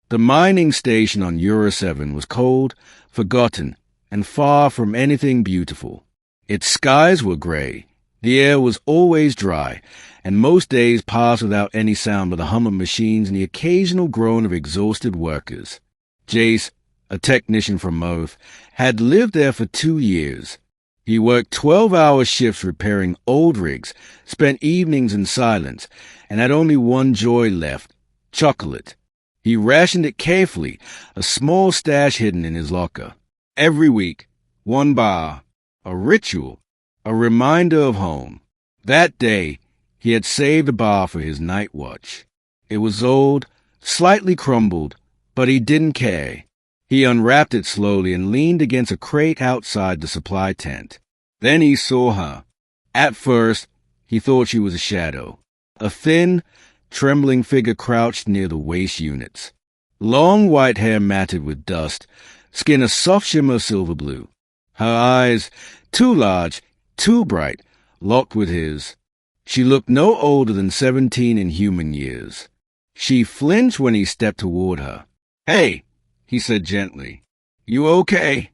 The mining station on Euro 7 was cold, forgotten, and far from anything beautiful. Its skies were grey, the air was always dry, and most days passed without any sound but the hum of machines and the occasional groan of exhausted workers. Jace, a technician from Moth, had lived there for 2 years. He worked 12-hour shifts repairing old rigs, spent evenings in silence, and had only one joy left: chocolate. He rationed it carefully, a small stash hidden in his locker. Every week, 1 bar, a ritual, a reminder of home. That day, he had saved a bar for his night watch. It was old, slightly crumbled, but he didn't care. He unwrapped it slowly and leaned against a crate outside the supply tent. Then he saw her. At first, he thought she was a shadow, a thin, trembling figure crouched near the waste units. Long white hair matted with dust, skin a soft shimmer of silver blue. Her eyes, too large, too bright, locked with his. She looked no older than 17 in human years. She flinched when he stepped toward her. "Hey," he said gently. "You okay?"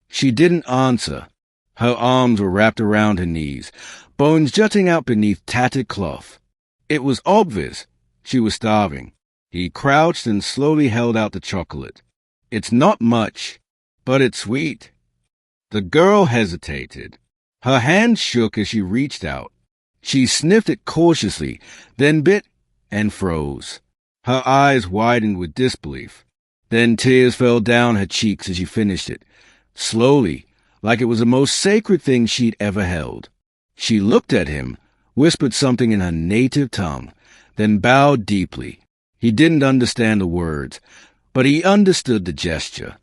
She didn't answer. Her arms were wrapped around her knees, bones jutting out beneath tattered cloth. It was obvious she was starving. He crouched and slowly held out the chocolate. "It's not much, but it's sweet." The girl hesitated. Her hand shook as she reached out. She sniffed it cautiously, then bit and froze. Her eyes widened with disbelief. Then tears fell down her cheeks as she finished it, slowly, like it was the most sacred thing she'd ever held. She looked at him, whispered something in her native tongue, then bowed deeply. He didn't understand the words, but he understood the gesture.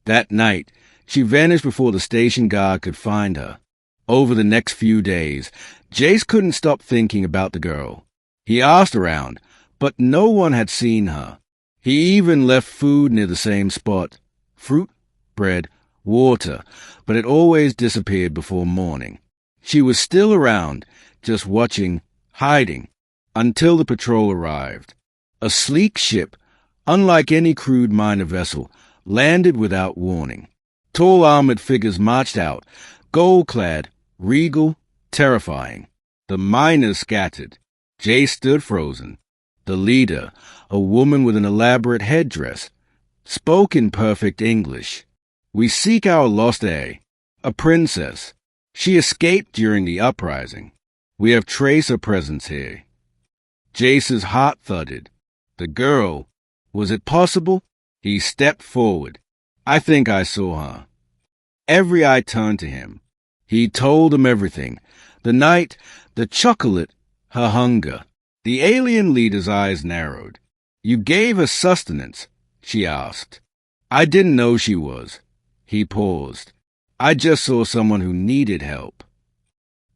That night, she vanished before the station guard could find her. Over the next few days, Jace couldn't stop thinking about the girl. He asked around, but no one had seen her. He even left food near the same spot: fruit, bread, water, but it always disappeared before morning. She was still around, just watching, hiding, until the patrol arrived. A sleek ship, unlike any crude miner vessel, landed without warning. Tall armored figures marched out, gold-clad, regal, terrifying. The miners scattered. Jace stood frozen. The leader, a woman with an elaborate headdress, spoke in perfect English. "We seek our lost heir, a princess. She escaped during the uprising. We have traced her presence here." Jace's heart thudded. The girl, was it possible? He stepped forward. "I think I saw her." Every eye turned to him. He told them everything: the night, the chocolate, her hunger. The alien leader's eyes narrowed. "You gave her sustenance?" she asked. "I didn't know she was." He paused. "I just saw someone who needed help."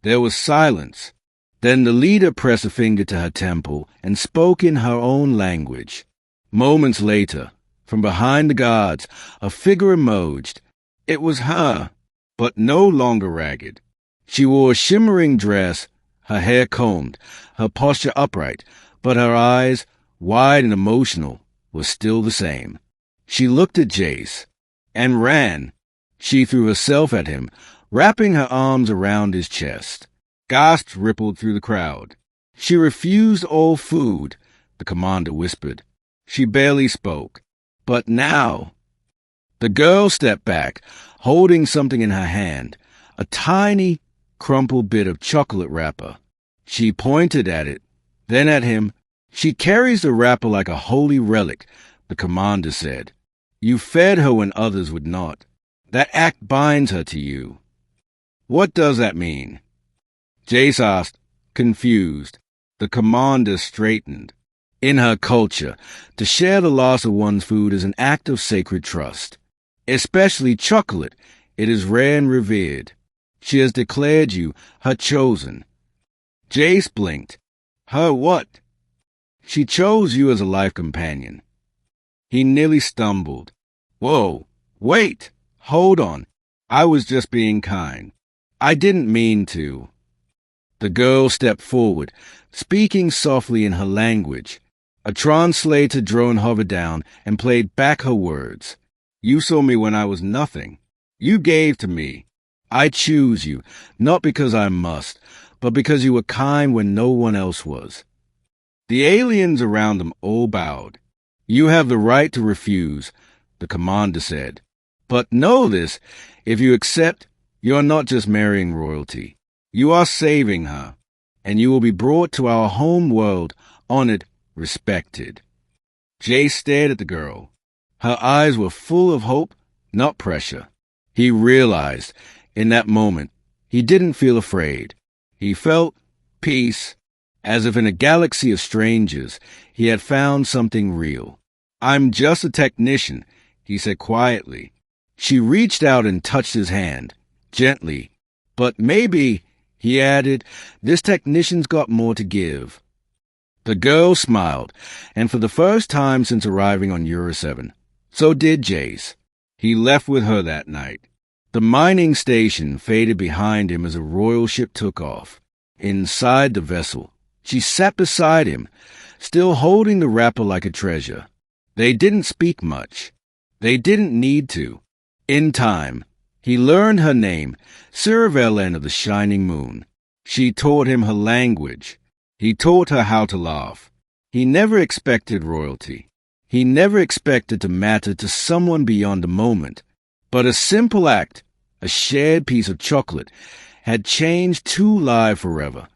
There was silence. Then the leader pressed a finger to her temple and spoke in her own language. Moments later, from behind the guards, a figure emerged. It was her, but no longer ragged. She wore a shimmering dress, her hair combed, her posture upright, but her eyes, wide and emotional, were still the same. She looked at Jace and ran. She threw herself at him, wrapping her arms around his chest. Gasps rippled through the crowd. "She refused all food," the commander whispered. "She barely spoke. But now—" The girl stepped back, holding something in her hand, a tiny, crumpled bit of chocolate wrapper. She pointed at it, then at him. "She carries the wrapper like a holy relic," the commander said. "You fed her when others would not. That act binds her to you." "What does that mean?" Jace asked, confused. The commander straightened. "In her culture, to share the loss of one's food is an act of sacred trust. Especially chocolate, it is rare and revered. She has declared you her chosen." Jace blinked. "Her what?" "She chose you as a life companion." He nearly stumbled. "Whoa, wait, hold on. I was just being kind. I didn't mean to." The girl stepped forward, speaking softly in her language. A translator drone hovered down and played back her words. You saw me when I was nothing. You gave to me. I choose you, not because I must, but because you were kind when no one else was. The aliens around them all bowed. You have the right to refuse, the commander said. But know this, if you accept, you are not just marrying royalty. You are saving her, and you will be brought to our home world, honored, respected. Jay stared at the girl. Her eyes were full of hope, not pressure. He realized, in that moment, he didn't feel afraid. He felt peace, as if in a galaxy of strangers, he had found something real. I'm just a technician, he said quietly. She reached out and touched his hand, gently. But maybe, he added, this technician's got more to give. The girl smiled, and for the first time since arriving on Euro 7, so did Jace. He left with her that night. The mining station faded behind him as a royal ship took off. Inside the vessel, she sat beside him, still holding the wrapper like a treasure. They didn't speak much. They didn't need to. In time, he learned her name, Ceravelin of the Shining Moon. She taught him her language. He taught her how to laugh. He never expected royalty. He never expected to matter to someone beyond the moment. But a simple act, a shared piece of chocolate, had changed two lives forever.